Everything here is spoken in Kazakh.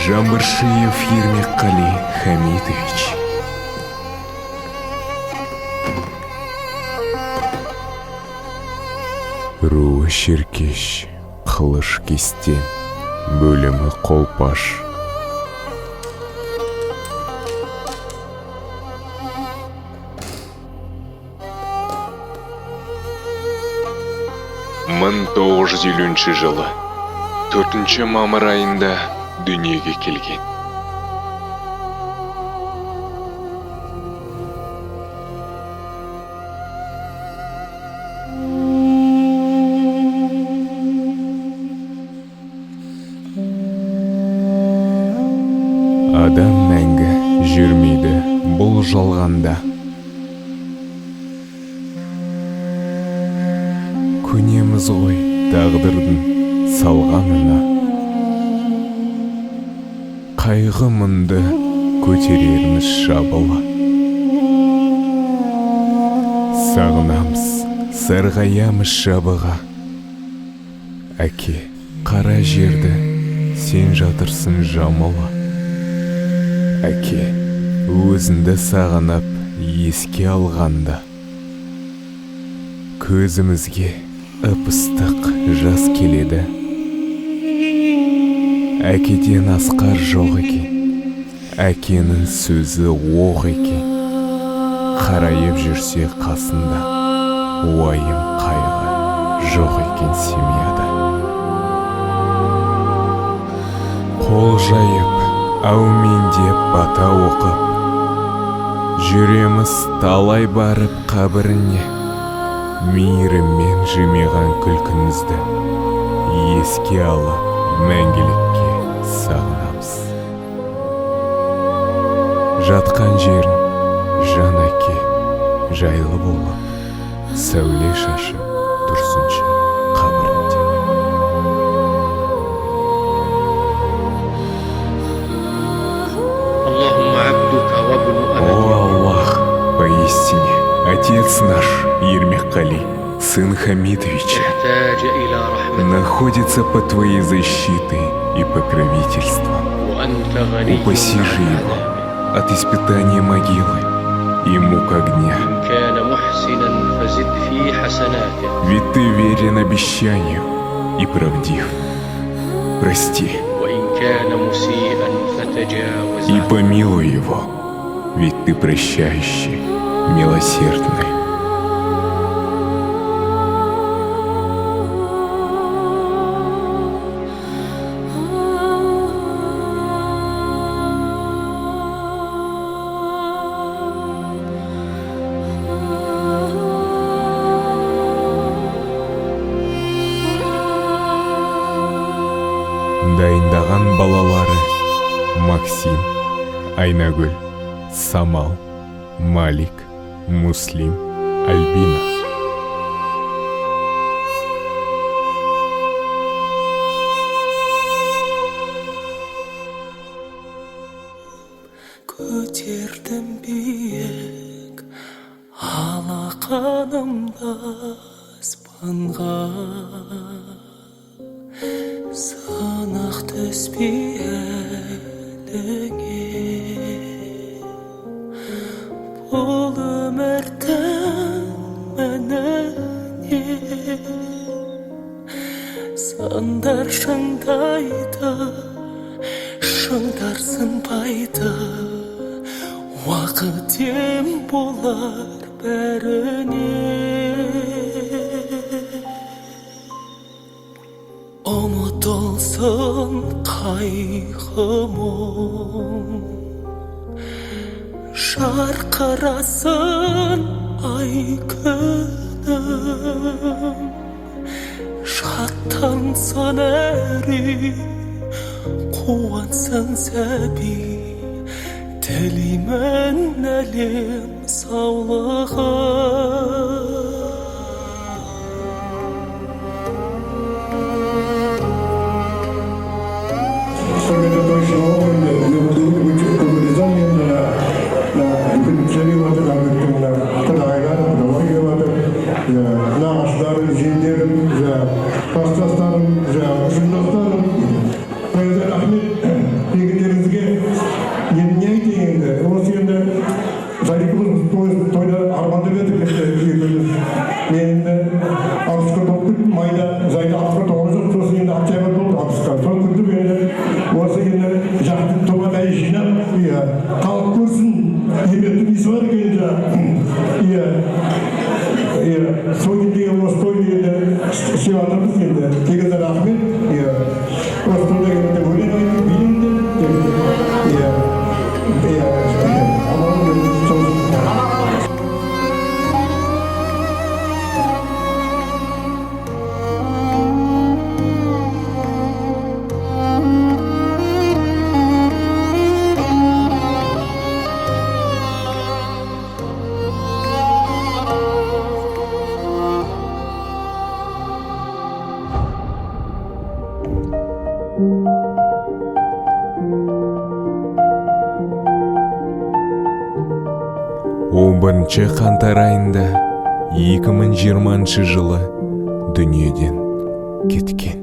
Жамбыршиев Ермекқали Хамитович. Руы шеркеш, қылыш кестен, бөлімі қолпаш. Мың 950 жылы 4 мамыр айында дүниеге келген. Адам мәңгі жүрмейді бұл жалғанда. Көнеміз ғой тағдырдың салғанына. Қайғы мұнды көтерерміз жабыла. Сағынамыз, сарғаямыз жабыға. Әке, қара жерді сен жатырсың жамыла. Әке, өзіңді сағынап еске алғанда. Көзімізге ып-ыстық жас келеді. Әкеден асқар жоқ екен, әкенің сөзі оқ екен. Қарайып жүрсе қасында, уайым қайғы жоқ екен семьяда. Қол жайып, әумин деп бата оқып, жүреміз талай барып қабіріне. Мейіріммен жымиған күлкімізді еске алып, мәңгілікке сағынамыз. Жатқан жерін жан әке жайлы болып, сәуле шашып тұрсыншы қабірінде. О Аллах, поистине, Отец наш Ермекқали, сын Хамитовича, находится под твоей защитой и покровительством. Упаси же его от испытания могилы и мук огня. Ведь ты верен обещанию и правдив. Прости и помилуй его, ведь ты прощающий, милосердный. Дайындаған балалары Максим, Айнагүл, Самал, Малик, Муслим, Альбина. Көтердім биік алақанымда аспанға, сынақ түспей әліңе. Бұл өмірдің мәніне сандар шыңдайды, шыңдар сынбайды. Уақыт ем болар бәріне. Ұмытылсын қайғы мұң, жарқырасын ай күнім. Шаттансын әрі, қуансын сәби, тілеймін әлем саулығы. Nağaçlarım, jindlerim, pastastlarım, jundaklarım, Ahmet, сол кездегі осы той дегенде істеп жатырмыз енді тегінде рахмет осы тойда келгенде өлең айтып би айтып аман болсын. Он бірінші қаңтар айында 2020 жылы дүниеден кеткен.